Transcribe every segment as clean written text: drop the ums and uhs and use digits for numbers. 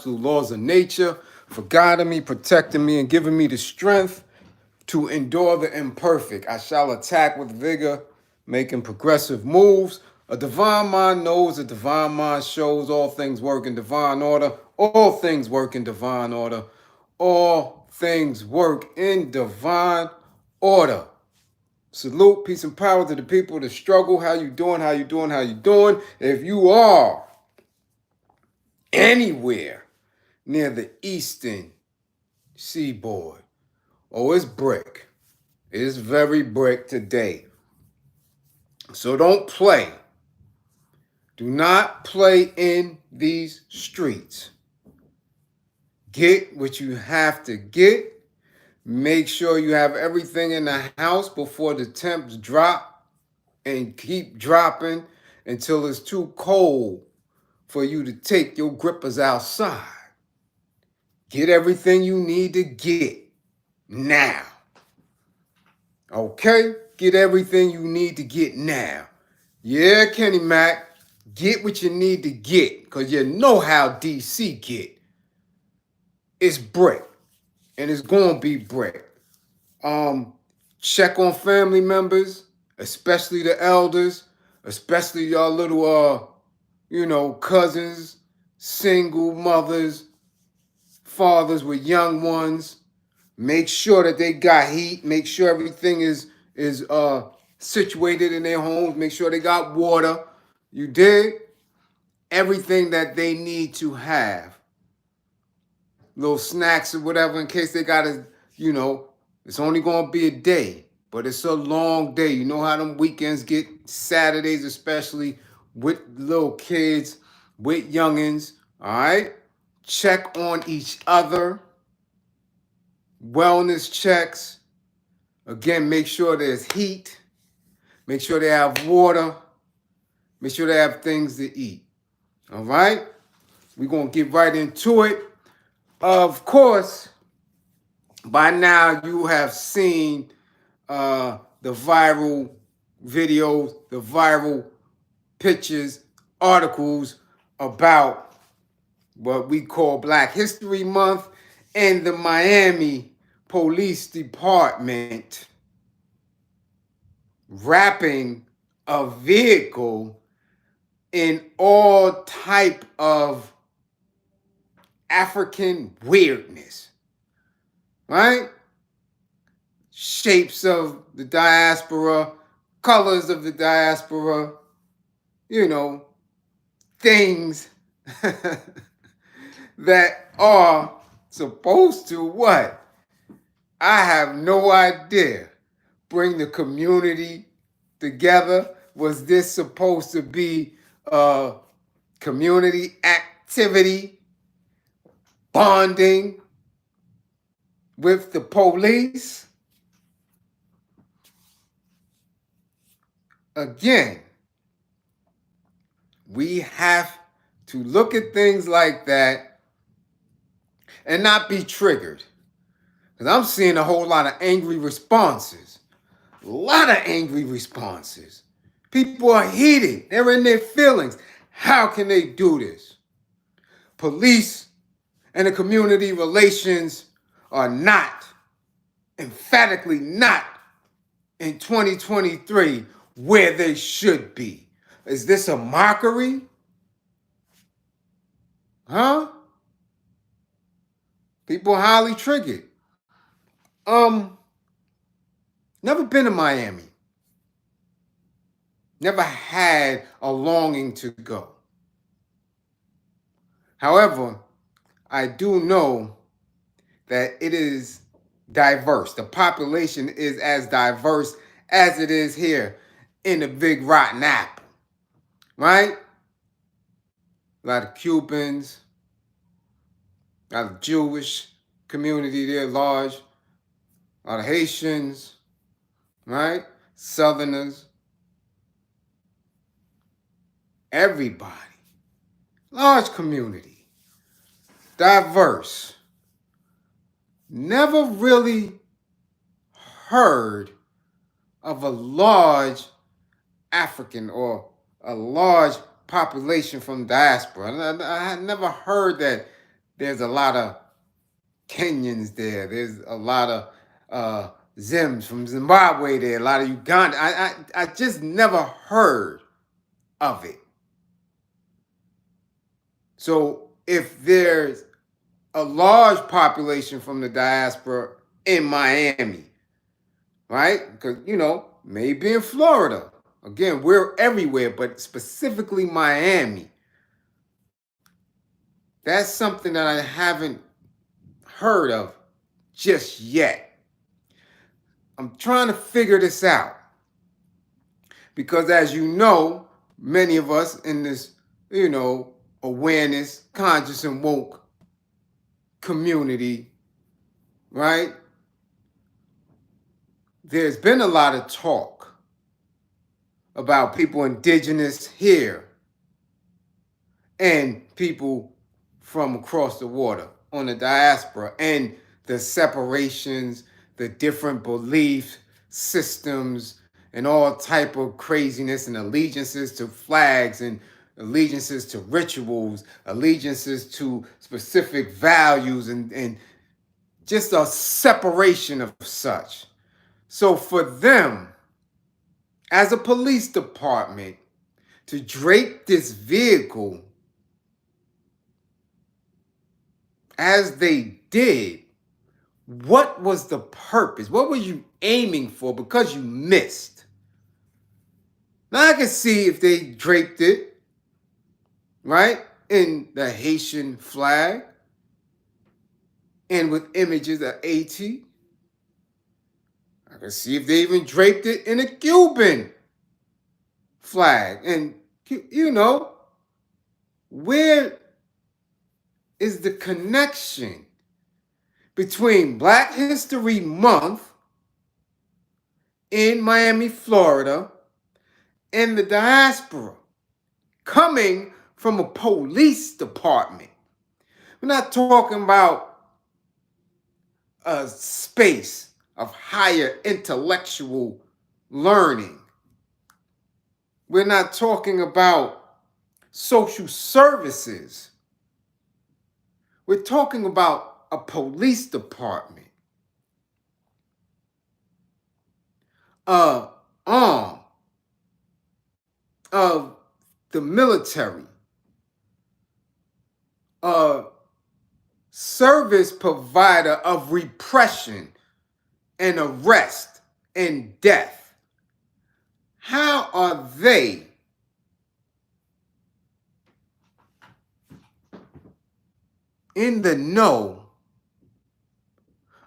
laws of nature, for guiding me, protecting me, and giving me the strength to endure the imperfect. I shall attack with vigor, making progressive moves. A divine mind knows, a divine mind shows all things work in divine order. All things work in divine order. All things work in divine order. Salute, peace, and power to the people that struggle. How you doing? How you doing? How you doing? If you are anywhere near the eastern seaboard, oh, it's brick. It's very brick today. So don't play. Do not play in these streets. Get what you have to get. Make sure you have everything in the house before the temps drop, and keep dropping until it's too cold for you to take your grippers outside. Get everything you need to get now. Okay? Get everything you need to get now. Yeah, Kenny Mac, get what you need to get, because you know how DC get. It's brick, and it's going to be brick. Check on family members, especially the elders, especially y'all little, cousins, single mothers, fathers with young ones. Make sure that they got heat. Make sure everything is situated in their homes. Make sure they got water. You dig? Everything that they need to have. Little snacks or whatever in case they got to, it's only going to be a day, but it's a long day. You know how them weekends get, Saturdays especially, with little kids, with youngins, all right? Check on each other. Wellness checks. Again, make sure there's heat. Make sure they have water. Make sure they have things to eat. All right? We're going to get right into it. Of course, by now you have seen the viral videos, the viral pictures, articles about what we call Black History Month and the Miami Police Department wrapping a vehicle in all type of African weirdness, right? Shapes of the diaspora, colors of the diaspora, things that are supposed to what? I have no idea. Bring the community together. Was this supposed to be a community activity? Bonding with the police? Again, we have to look at things like that and not be triggered. Because I'm seeing a whole lot of angry responses. A lot of angry responses. People are heated. They're in their feelings. How can they do this? Police and the community relations are not, emphatically not, in 2023 where they should be. Is this a mockery? Huh? People are highly triggered. Never been to Miami. Never had a longing to go. However, I do know that it is diverse. The population is as diverse as it is here in the Big Rotten Apple, right? A lot of Cubans, a lot of Jewish community there large, a lot of Haitians, right? Southerners, everybody. Large community, diverse. Never really heard of a large African or a large population from diaspora. I had never heard that there's a lot of Kenyans there. There's a lot of Zims from Zimbabwe there. A lot of Uganda. I just never heard of it. So if there's a large population from the diaspora in Miami, right? Because, maybe in Florida. Again, we're everywhere, but specifically Miami. That's something that I haven't heard of just yet. I'm trying to figure this out. Because as you know, many of us in this, awareness, conscious and woke community, right? There's been a lot of talk about people indigenous here and people from across the water on the diaspora and the separations, the different belief systems and all type of craziness and allegiances to flags and allegiances to rituals, allegiances to specific values and just a separation of such. So for them, as a police department, to drape this vehicle as they did, what was the purpose? What were you aiming for? Because you missed. Now I can see if they draped it, right, in the Haitian flag and with images of Haiti. I can see if they even draped it in a Cuban flag. And, where is the connection between Black History Month in Miami, Florida, and the diaspora coming from a police department? We're not talking about a space of higher intellectual learning. We're not talking about social services. We're talking about a police department, arm of the military, a service provider of repression and arrest and death. How are they in the know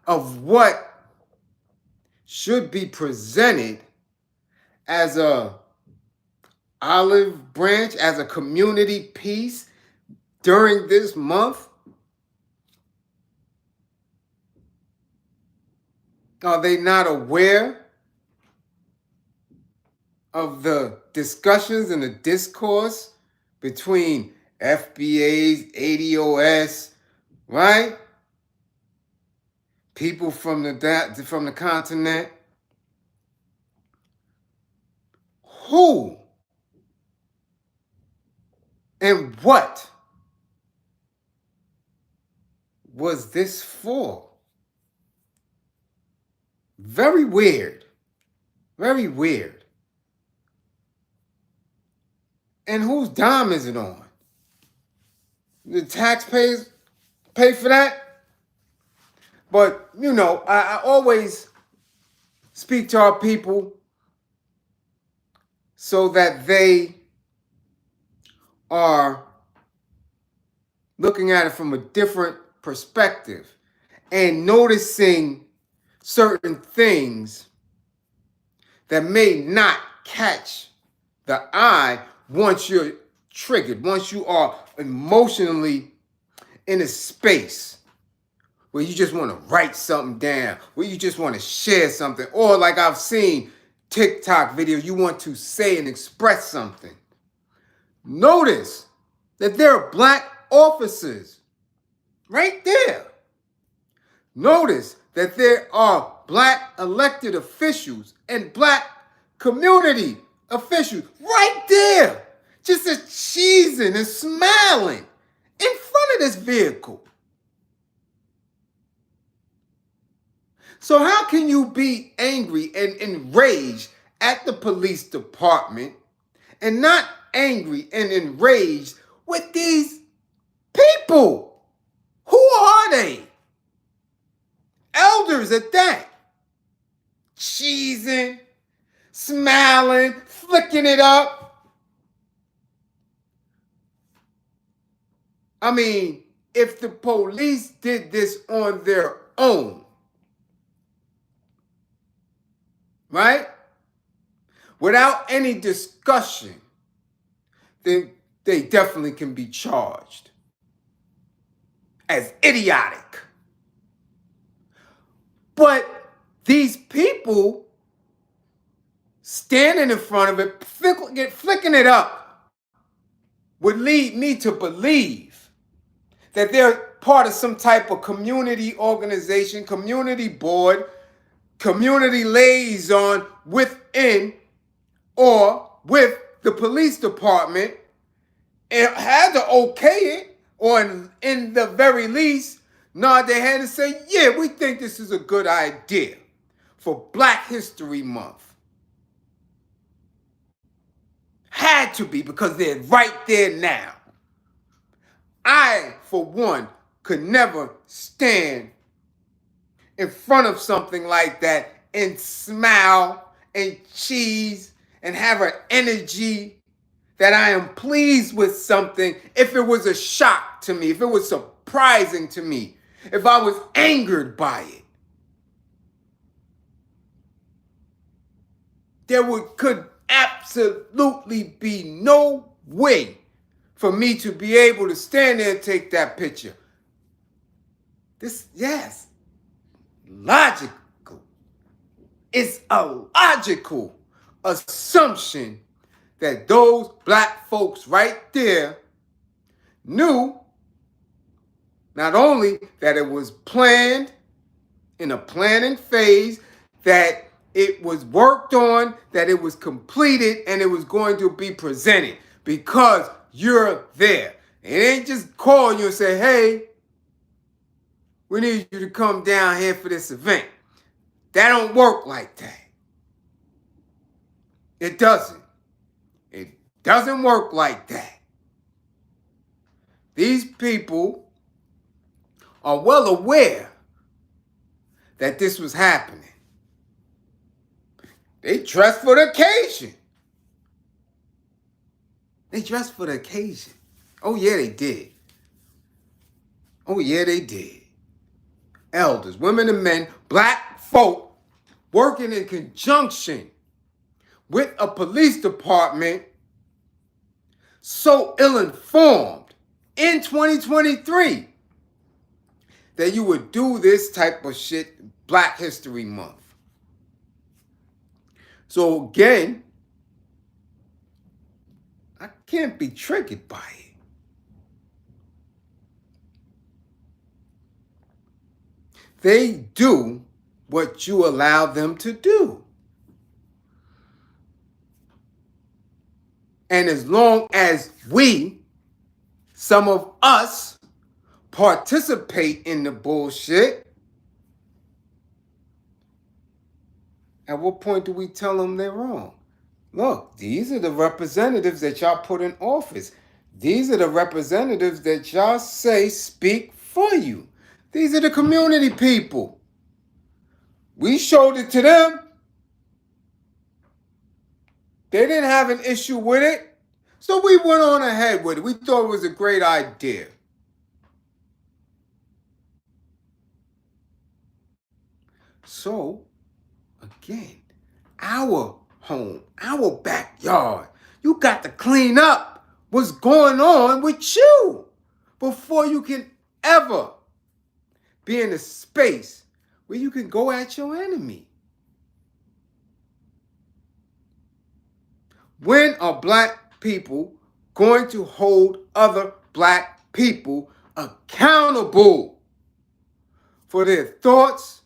of what should be presented as a olive branch, as a community piece during this month? Are they not aware of the discussions and the discourse between FBAs, ADOS, right? People from the continent. Who and what was this for? Very weird. Very weird. And whose dime is it on? The taxpayers pay for that? But, I always speak to our people so that they are looking at it from a different perspective and noticing certain things that may not catch the eye once you're triggered, once you are emotionally in a space where you just want to write something down, where you just want to share something, or like I've seen TikTok videos, you want to say and express something. Notice that there are Black officers right there. Notice that there are Black elected officials and Black community officials right there, just cheesing and smiling in front of this vehicle. So how can you be angry and enraged at the police department and not angry and enraged with these people? Who are they? Elders at that. Cheesing, smiling, flicking it up. I mean, if the police did this on their own, right? Without any discussion, then they definitely can be charged as idiotic. But these people standing in front of it, flicking it up, would lead me to believe that they're part of some type of community organization, community board, community liaison within or with the police department, and had to okay it, or in the very least, nod their head and say, yeah, we think this is a good idea for Black History Month. Had to be, because they're right there now. I, for one, could never stand in front of something like that and smile and cheese and have an energy that I am pleased with something if it was a shock to me, if it was surprising to me, if I was angered by it. There could absolutely be no way for me to be able to stand there and take that picture. Yes, logical. It's a logical assumption that those Black folks right there knew not only that it was planned in a planning phase, that it was worked on, that it was completed, and it was going to be presented because you're there. It ain't just call you and say, hey, we need you to come down here for this event. That don't work like that. It doesn't. It doesn't work like that. These people are well aware that this was happening. They dressed for the occasion. They dressed for the occasion. Oh, yeah, they did. Oh, yeah, they did. Elders, women and men, Black folk working in conjunction with a police department so ill-informed in 2023 that you would do this type of shit Black History Month. So again, I can't be triggered by it. They do what you allow them to do. And as long as we, some of us, participate in the bullshit, at what point do we tell them they're wrong? Look, these are the representatives that y'all put in office. These are the representatives that y'all say speak for you. These are the community people. We showed it to them. They didn't have an issue with it. So we went on ahead with it. We thought it was a great idea. So, again, our home, our backyard, you got to clean up what's going on with you before you can ever be in a space where you can go at your enemy. When are Black people going to hold other Black people accountable for their thoughts,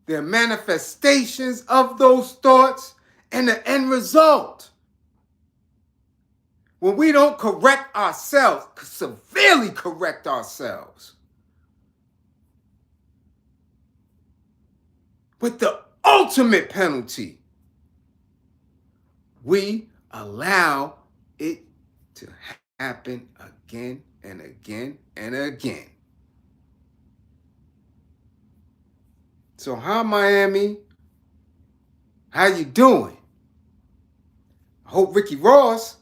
their manifestations of those thoughts, and the end result? When we don't correct ourselves, severely correct ourselves. with the ultimate penalty, we allow it to happen again and again and again. So hi, Miami. How you doing? I hope Ricky Ross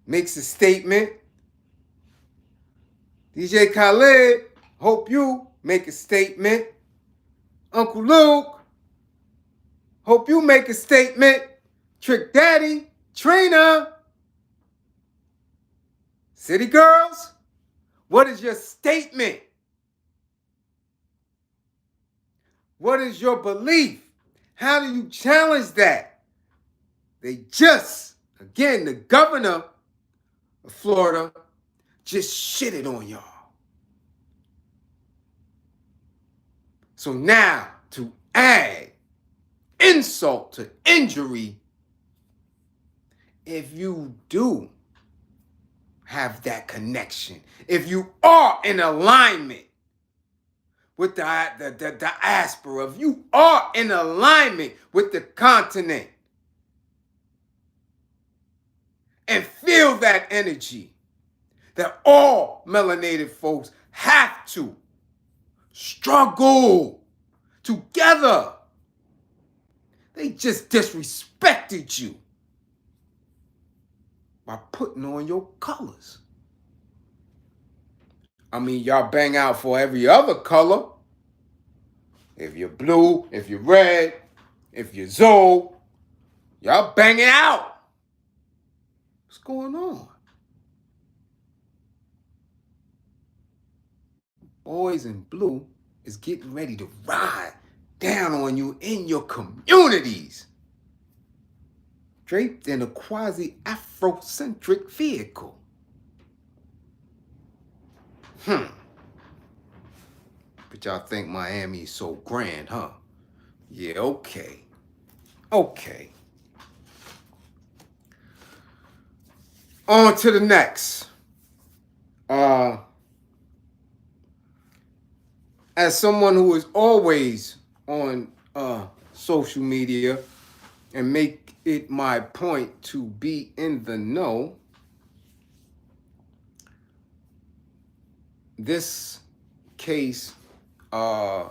makes a statement. DJ Khaled, hope you make a statement. Uncle Luke, hope you make a statement. Trick Daddy, Trina, City Girls, what is your statement? What is your belief? How do you challenge that? They just, again, the governor of Florida just shitted on y'all. So now, to add insult to injury, if you do have that connection, if you are in alignment with the diaspora, if you are in alignment with the continent and feel that energy that all melanated folks have to struggle together. They just disrespected you by putting on your colors. I mean, y'all bang out for every other color. If you're blue, if you're red, if you're Zoe, y'all banging out. What's going on? Boys in blue is getting ready to ride down on you in your communities, draped in a quasi-Afrocentric vehicle. But y'all think Miami is so grand, huh? Yeah, okay. Okay. On to the next. As someone who is always on social media and make it my point to be in the know, this case was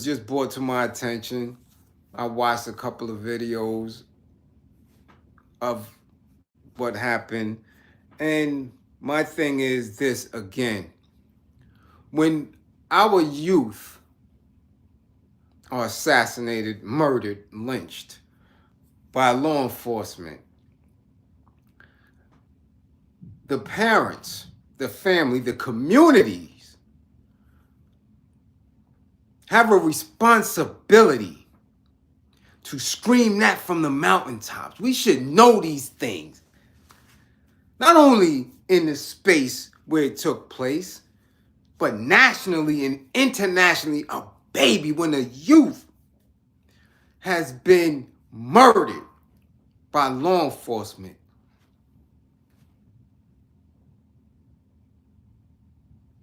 just brought to my attention. I watched a couple of videos of what happened, and my thing is this again. When our youth are assassinated, murdered, lynched by law enforcement, the parents, the family, the communities have a responsibility to scream that from the mountaintops. We should know these things. Not only in the space where it took place, but nationally and internationally, a baby, when a youth has been murdered by law enforcement,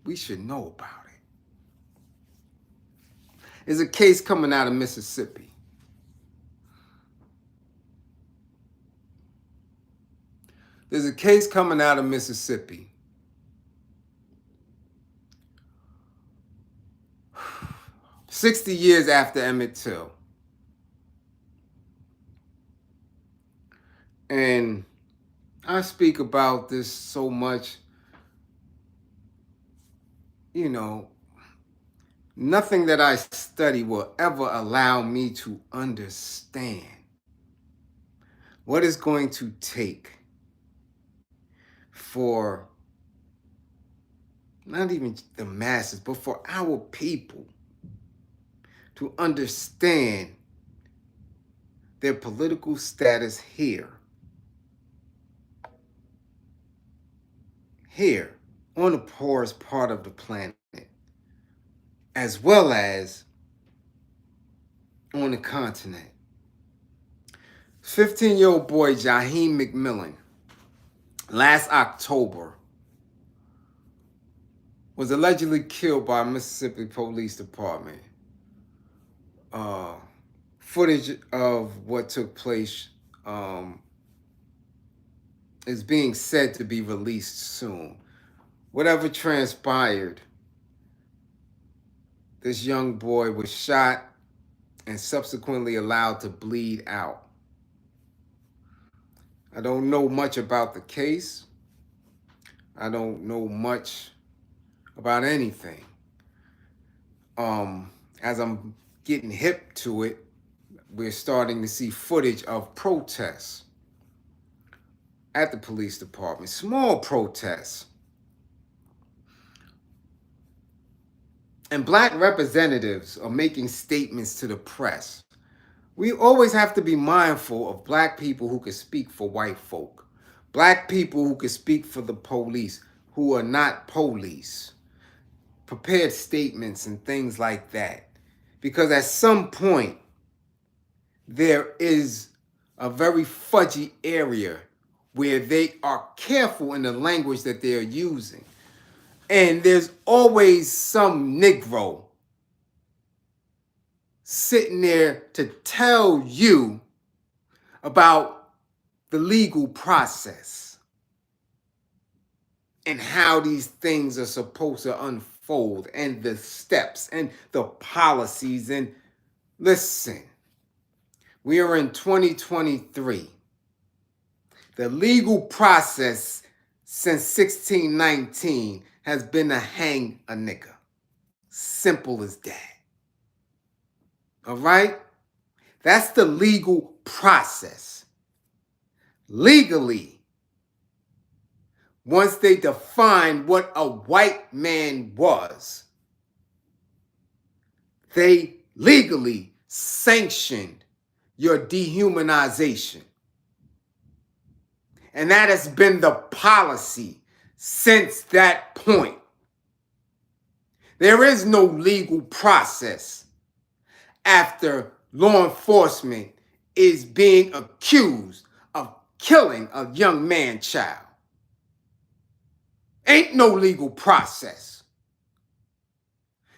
we should know about it. There's a case coming out of Mississippi. There's a case coming out of Mississippi. 60 years after Emmett Till. And I speak about this so much, you know, nothing that I study will ever allow me to understand what it's going to take for not even the masses, but for our people to understand their political status here on the poorest part of the planet, as well as on the continent. 15-year-old boy Jaheim McMillan, last October, was allegedly killed by Mississippi Police Department uh, footage of what took place is being said to be released soon. Whatever transpired, this young boy was shot and subsequently allowed to bleed out. I don't know much about the case. I don't know much about anything. As I'm getting hip to it, we're starting to see footage of protests at the police department, small protests. And black representatives are making statements to the press. We always have to be mindful of black people who can speak for white folk, black people who can speak for the police, who are not police, prepared statements and things like that. Because at some point, there is a very fudgy area where they are careful in the language that they're using. And there's always some Negro sitting there to tell you about the legal process and how these things are supposed to unfold and the steps and the policies. And listen, we are in 2023. The legal process since 1619 has been to hang a nigga. Simple as that. All right? That's the legal process. Legally, once they defined what a white man was, they legally sanctioned your dehumanization. And that has been the policy since that point. There is no legal process after law enforcement is being accused of killing a young man child. Ain't no legal process.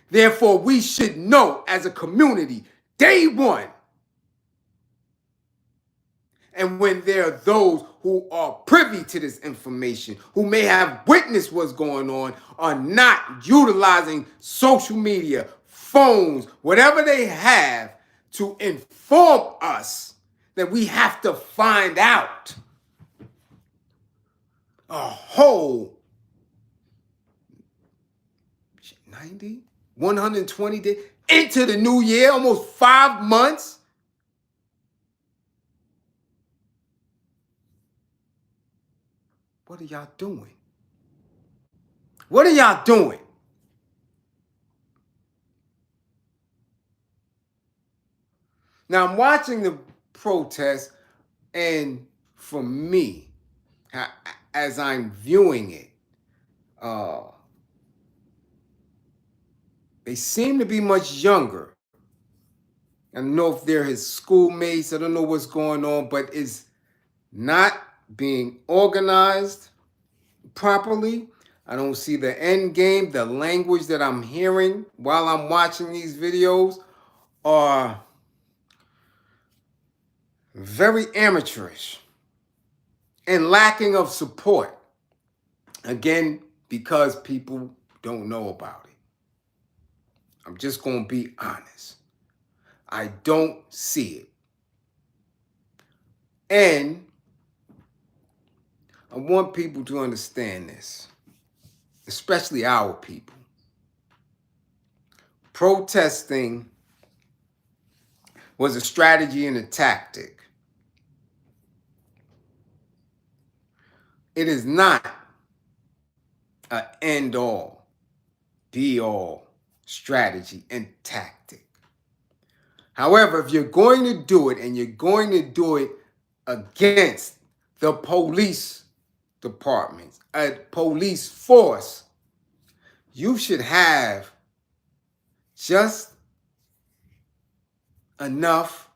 Therefore, we should know as a community, day one. And when there are those who are privy to this information, who may have witnessed what's going on, are not utilizing social media, phones, whatever they have to inform us that we have to find out a whole 90, 120 days into the new year, almost 5 months. What are y'all doing? What are y'all doing? Now, I'm watching the protest, and for me, as I'm viewing it, they seem to be much younger. I don't know if they're his schoolmates. I don't know what's going on, but it's not being organized properly. I don't see the end game. The language that I'm hearing while I'm watching these videos are very amateurish and lacking of support. Again, because people don't know about it. I'm just going to be honest. I don't see it. And I want people to understand this, especially our people. Protesting was a strategy and a tactic. It is not an end-all, be-all strategy and tactic. However, if you're going to do it and you're going to do it against the police departments, a police force, you should have just enough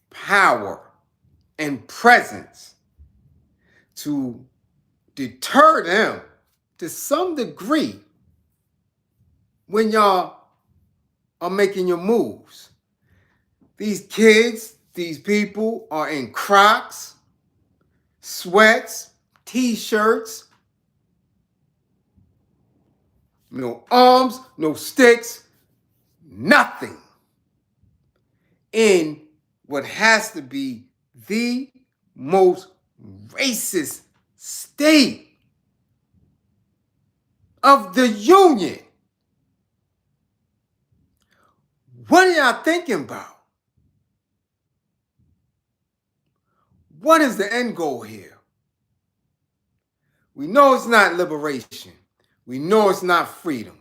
power and presence to deter them to some degree when y'all are making your moves. These kids, these people are in Crocs, sweats, t-shirts, no arms, no sticks, nothing, in what has to be the most racist state of the union. What are y'all thinking about? What is the end goal here? We know it's not liberation. We know it's not freedom.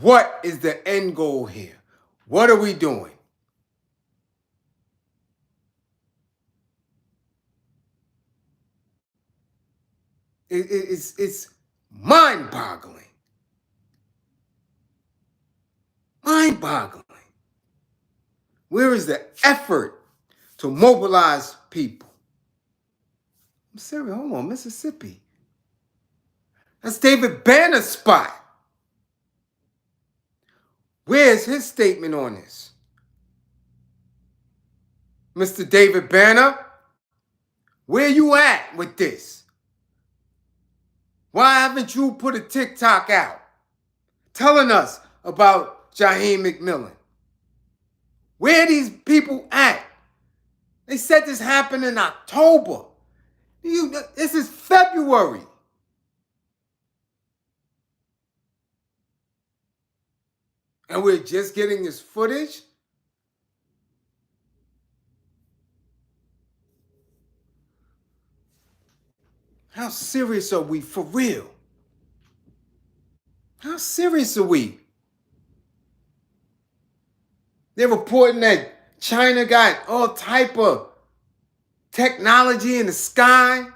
What is the end goal here? What are we doing? It's mind-boggling. Mind-boggling. Where is the effort to mobilize people? I'm serious. Hold on, Mississippi. That's David Banner's spot. Where's his statement on this? Mr. David Banner, where you at with this? Why haven't you put a TikTok out telling us about Jaheim McMillan? Where are these people at? They said this happened in October. This is February. And we're just getting this footage? How serious are we for real? How serious are we? They're reporting that China got all type of technology in the sky.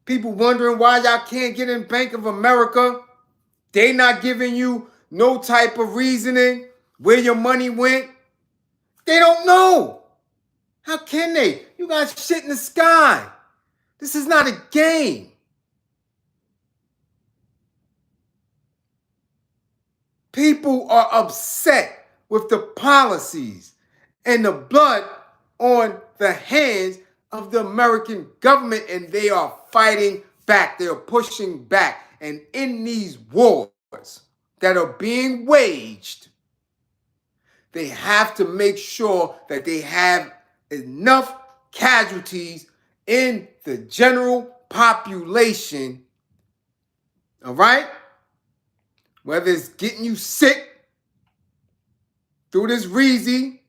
People wondering why y'all can't get in Bank of America. They not giving you no type of reasoning where your money went. They don't know. How can they? You got shit in the sky. This is not a game. People are upset with the policies and the blood on the hands of the American government, and they are fighting back. They are pushing back. And in these wars that are being waged, they have to make sure that they have enough casualties in the general population, all right? Whether it's getting you sick through this Reezy,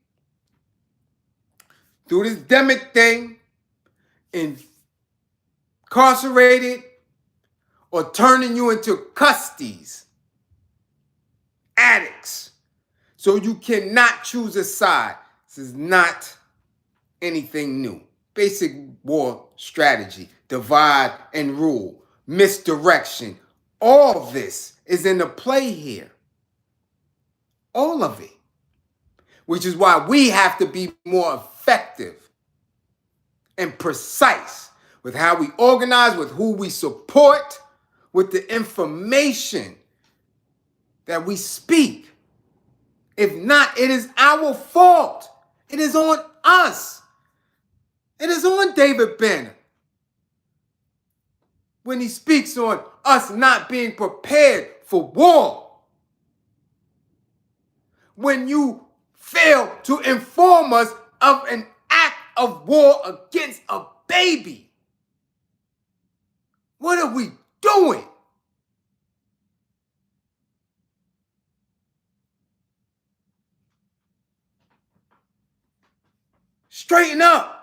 through this demic thing, incarcerated, or turning you into custies, addicts. So you cannot choose a side. This is not anything new. Basic war strategy, divide and rule, misdirection. All this is in the play here. All of it. Which is why we have to be more effective and precise with how we organize, with who we support, with the information that we speak. If not, it is our fault. It is on us. It is on David Banner when he speaks on us not being prepared for war. When you fail to inform us of an act of war against a baby. What are we doing? Straighten up.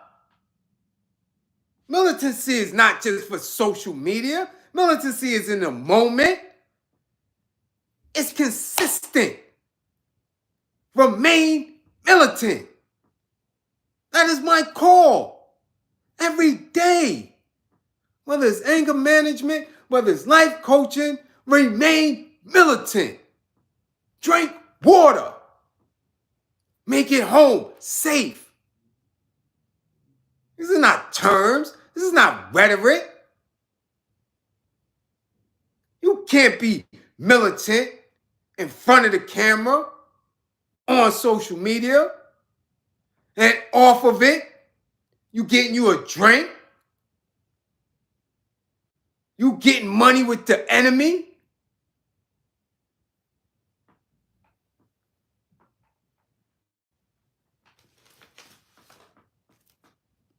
Militancy is not just for social media. Militancy is in the moment. It's consistent. Remain militant. That is my call. Every day. Whether it's anger management, whether it's life coaching, remain militant. Drink water. Make it home safe. These are not terms. This is not rhetoric. You can't be militant in front of the camera on social media. And off of it, you getting you a drink. You getting money with the enemy.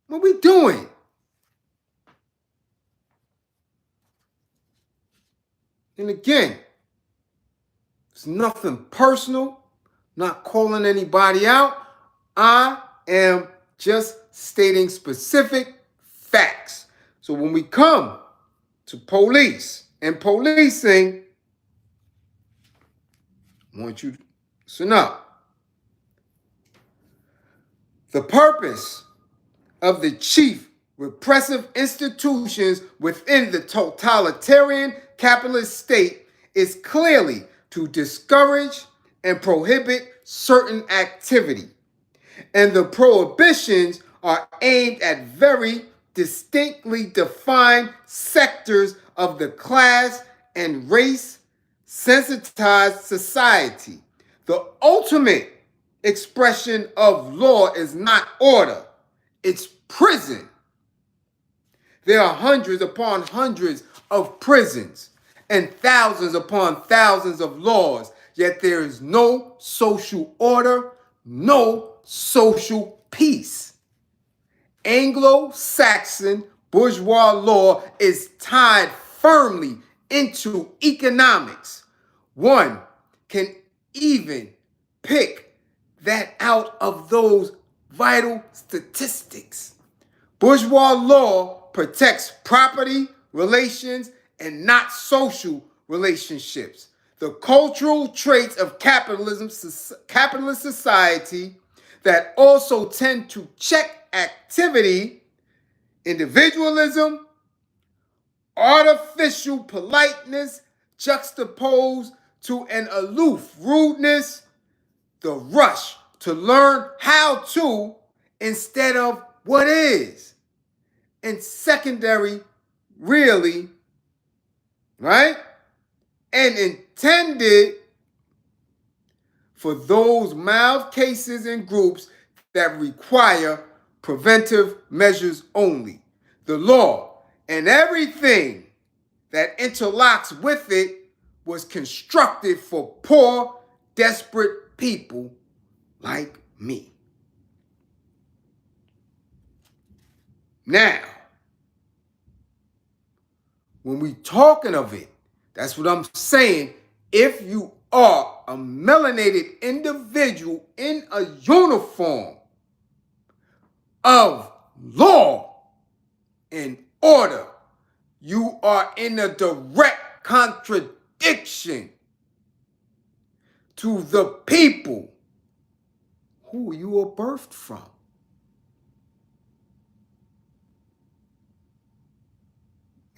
What we doing? And again, it's nothing personal, not calling anybody out. I am just stating specific facts. So when we come to police and policing, I want you to listen up. The purpose of the chief repressive institutions within the totalitarian capitalist state is clearly to discourage and prohibit certain activity. And the prohibitions are aimed at very distinctly defined sectors of the class and race sensitized society. The ultimate expression of law is not order, it's prison. There are hundreds upon hundreds of prisons and thousands upon thousands of laws, yet there is no social order, no social peace. Anglo-Saxon bourgeois law is tied firmly into economics. One can even pick that out of those vital statistics. Bourgeois law protects property, relations, and not social relationships. The cultural traits of capitalist society that also tend to check activity, individualism, artificial politeness juxtaposed to an aloof rudeness, the rush to learn how to instead of what is, and secondary, really, right? And intended for those mild cases and groups that require preventive measures only. The law and everything that interlocks with it was constructed for poor, desperate people like me. Now, when we talking of it, that's what I'm saying. If you are a melanated individual in a uniform of law and order, you are in a direct contradiction to the people who you were birthed from.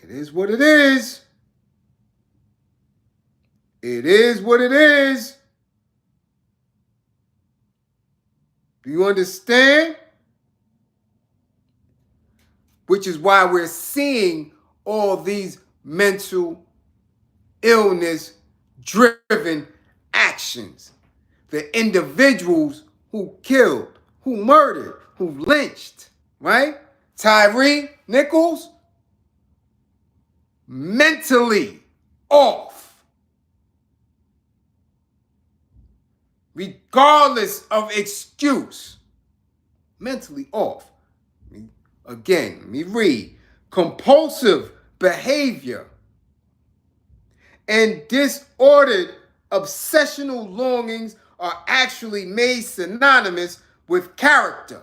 It is what it is. It is what it is. Do you understand? Which is why we're seeing all these mental illness driven actions. The individuals who killed, who murdered, who lynched, right? Tyree Nichols, mentally off. Regardless of excuse, mentally off. Again, let me read. Compulsive behavior and disordered obsessional longings are actually made synonymous with character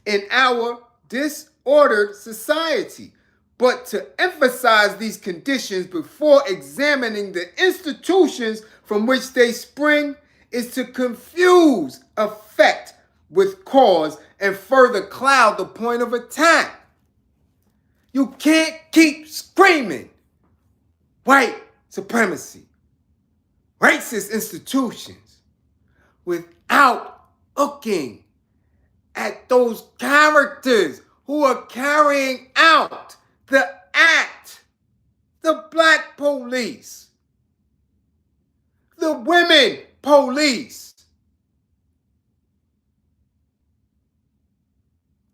in our disordered society. But to emphasize these conditions before examining the institutions from which they spring is to confuse effect with cause and further cloud the point of attack. You can't keep screaming white supremacy, racist institutions, without looking at those characters who are carrying out the act. The black police, the women police,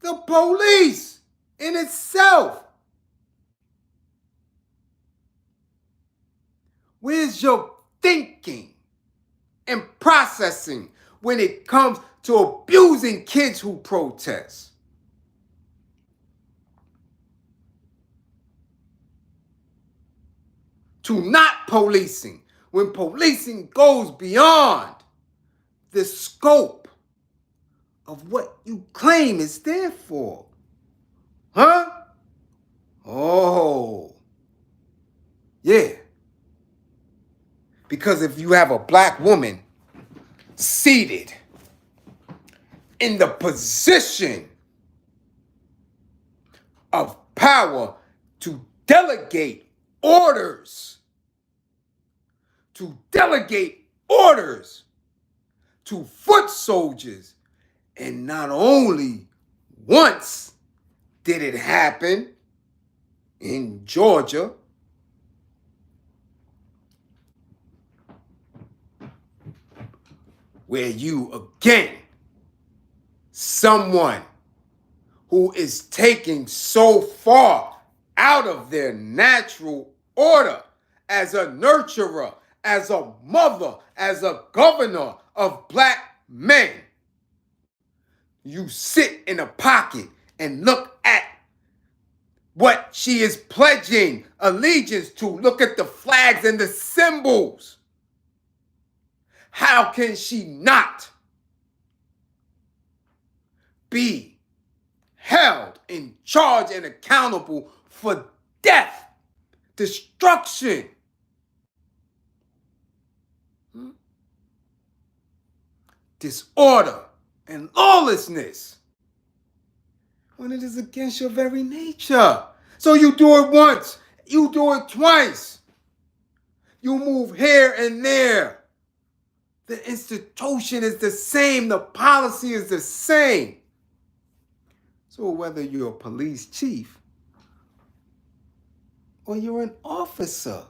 the police in itself. Where's your thinking and processing when it comes to abusing kids who protest? To not policing, when policing goes beyond the scope of what you claim it's there for. Huh? Oh, yeah. Because if you have a black woman seated in the position of power to delegate orders, to foot soldiers, and not only once did it happen in Georgia, where you again, someone who is taking so far out of their natural order as a nurturer, as a mother, as a governor of black men. You sit in a pocket and look at what she is pledging allegiance to. Look at the flags and the symbols. How can she not be held in charge and accountable for death, destruction? Disorder and lawlessness when it is against your very nature. So you do it once, you do it twice. You move here and there. The institution is the same, the policy is the same. So whether you're a police chief or you're an officer,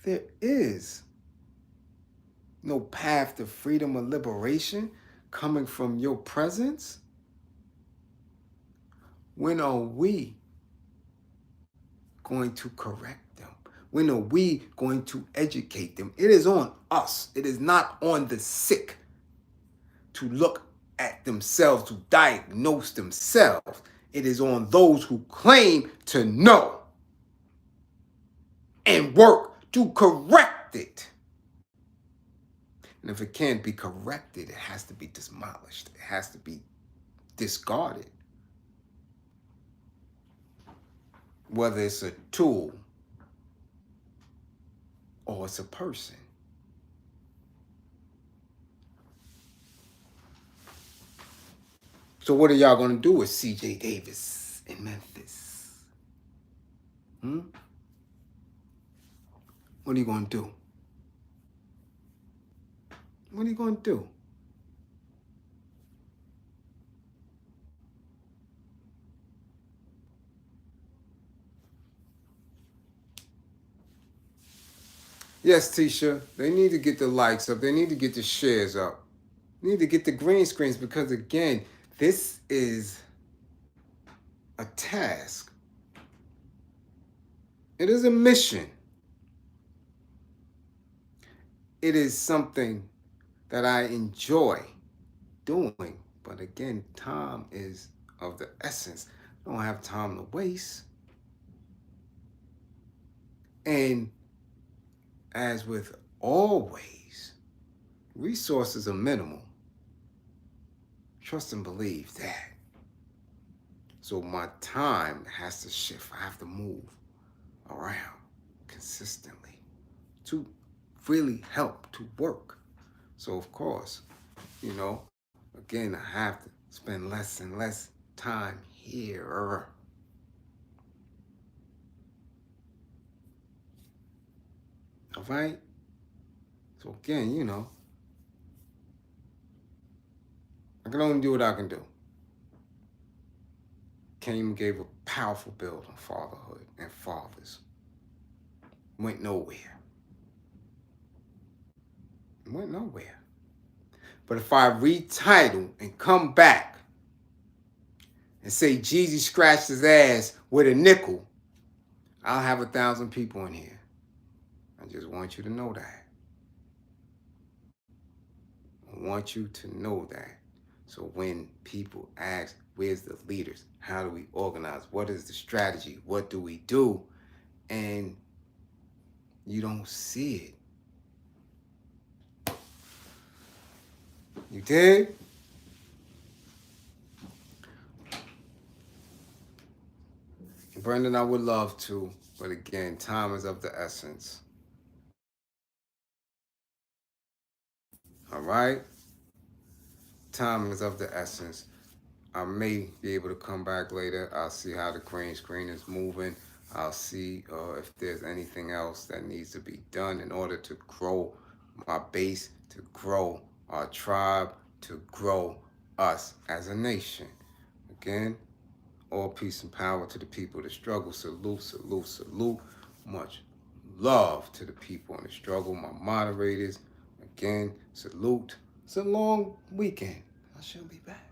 there is no path to freedom or liberation coming from your presence. When are we going to correct them? When are we going to educate them? It is on us. It is not on the sick to look at themselves, to diagnose themselves. It is on those who claim to know and work to correct it. And if it can't be corrected, it has to be demolished. It has to be discarded. Whether it's a tool or it's a person. So what are y'all going to do with C.J. Davis in Memphis? What are you going to do? What are you going to do? Yes, Tisha, they need to get the likes up. They need to get the shares up. They need to get the green screens because, again, this is a task. It is a mission. It is something that I enjoy doing. But again, time is of the essence. I don't have time to waste. And as with always, resources are minimal. Trust and believe that. So my time has to shift. I have to move around consistently to really help to work. So of course, again, I have to spend less and less time here. All right? So again, I can only do what I can do. Karim gave a powerful build on fatherhood and fathers. Went nowhere. But if I retitle and come back and say Jeezy scratched his ass with a nickel, I'll have 1,000 people in here. I just want you to know that. I want you to know that. So when people ask, where's the leaders? How do we organize? What is the strategy? What do we do? And you don't see it. You did? Brendan, I would love to, but again, time is of the essence. All right? Time is of the essence. I may be able to come back later. I'll see how the green screen is moving. I'll see if there's anything else that needs to be done in order to grow my base, to grow our tribe, to grow us as a nation. Again, all peace and power to the people. The struggle, salute, salute, salute. Much love to the people in the struggle. My moderators, again, salute. It's a long weekend. I shall be back.